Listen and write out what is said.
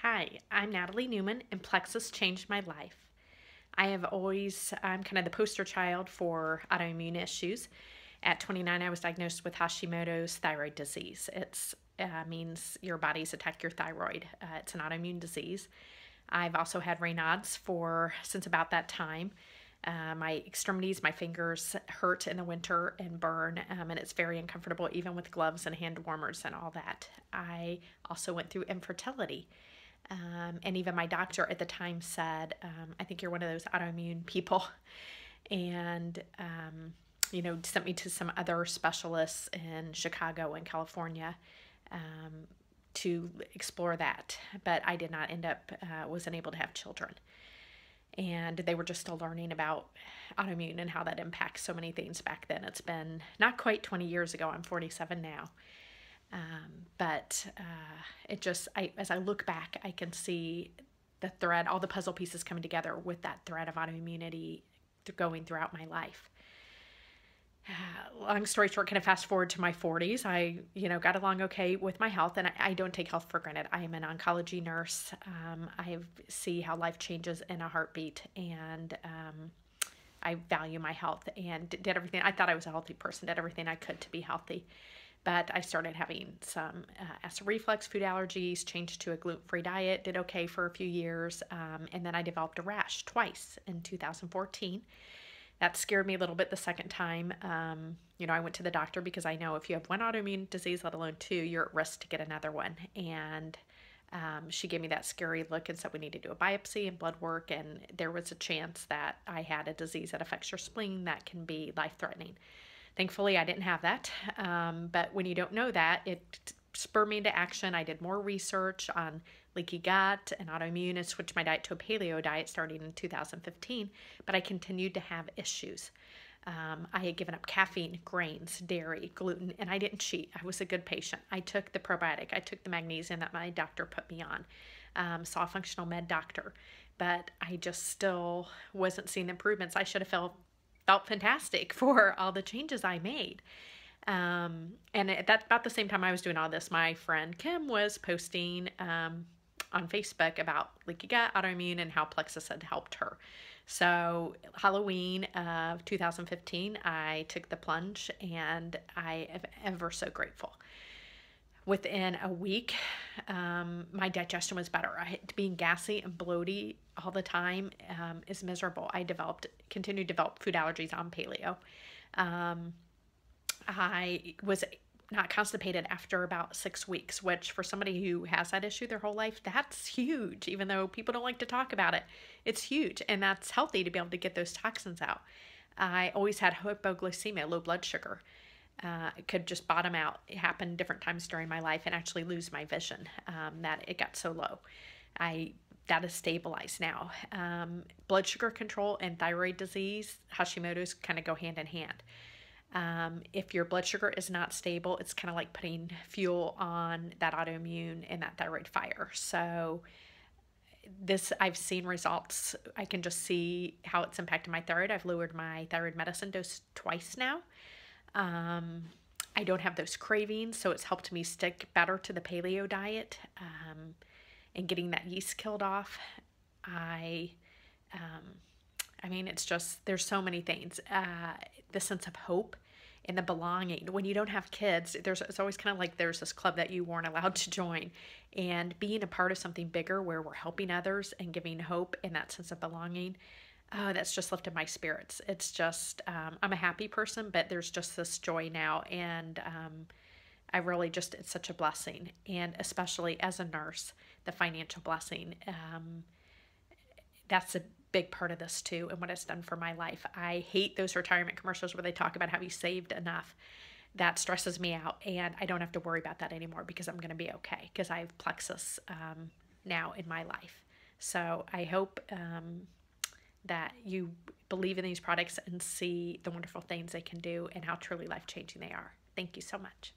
Hi, I'm Natalie Newman, and Plexus changed my life. I'm kind of the poster child for autoimmune issues. At 29, I was diagnosed with Hashimoto's thyroid disease. It means your body's attack your thyroid. It's an autoimmune disease. I've also had Raynaud's since about that time. My extremities, my fingers hurt in the winter and burn, and it's very uncomfortable even with gloves and hand warmers and all that. I also went through infertility. And even my doctor at the time said, I think you're one of those autoimmune people. And, sent me to some other specialists in Chicago and California to explore that. But I did not wasn't able to have children. And they were just still learning about autoimmune and how that impacts so many things back then. It's been not quite 20 years ago. I'm 47 now. As I look back, I can see the thread, all the puzzle pieces coming together with that thread of autoimmunity going throughout my life. Long story short, kind of fast forward to my 40s, I got along okay with my health, and I don't take health for granted. I am an oncology nurse. I see how life changes in a heartbeat, and I value my health and did everything. I thought I was a healthy person, did everything I could to be healthy. But I started having some acid reflux, food allergies, changed to a gluten-free diet, did okay for a few years, and then I developed a rash twice in 2014. That scared me a little bit the second time. I went to the doctor because I know if you have one autoimmune disease, let alone two, you're at risk to get another one. And she gave me that scary look and said we need to do a biopsy and blood work, and there was a chance that I had a disease that affects your spleen that can be life-threatening. Thankfully, I didn't have that, but when you don't know that, it spurred me into action. I did more research on leaky gut and autoimmune and switched my diet to a paleo diet starting in 2015, but I continued to have issues. I had given up caffeine, grains, dairy, gluten, and I didn't cheat. I was a good patient. I took the probiotic. I took the magnesium that my doctor put me on, saw a functional med doctor, but I just still wasn't seeing the improvements. I should have felt fantastic for all the changes I made. And at about the same time I was doing all this, my friend Kim was posting on Facebook about leaky gut, autoimmune, and how Plexus had helped her. So Halloween of 2015, I took the plunge, and I am ever so grateful. Within a week, my digestion was better. Being gassy and bloaty all the time is miserable. I continued to develop food allergies on paleo. I was not constipated after about 6 weeks, which for somebody who has that issue their whole life, that's huge. Even though people don't like to talk about it, it's huge, and that's healthy to be able to get those toxins out. I always had hypoglycemia, low blood sugar. It could just bottom out. It happened different times during my life and actually lose my vision, that it got so low. That is stabilized now. Blood sugar control and thyroid disease, Hashimoto's, kind of go hand in hand. If your blood sugar is not stable, it's kind of like putting fuel on that autoimmune and that thyroid fire. So I've seen results. I can just see how it's impacted my thyroid. I've lowered my thyroid medicine dose twice now. I don't have those cravings, so it's helped me stick better to the paleo diet, and getting that yeast killed off. It's just, there's so many things. The sense of hope and the belonging. When you don't have kids, it's always kind of like there's this club that you weren't allowed to join. And being a part of something bigger where we're helping others and giving hope and that sense of belonging, that's just lifted my spirits. It's just, I'm a happy person, but there's just this joy now. And it's such a blessing. And especially as a nurse, the financial blessing, that's a big part of this too, and what it's done for my life. I hate those retirement commercials where they talk about have you saved enough. That stresses me out, and I don't have to worry about that anymore because I'm going to be okay because I have Plexus now in my life. So I hope that you believe in these products and see the wonderful things they can do and how truly life-changing they are. Thank you so much.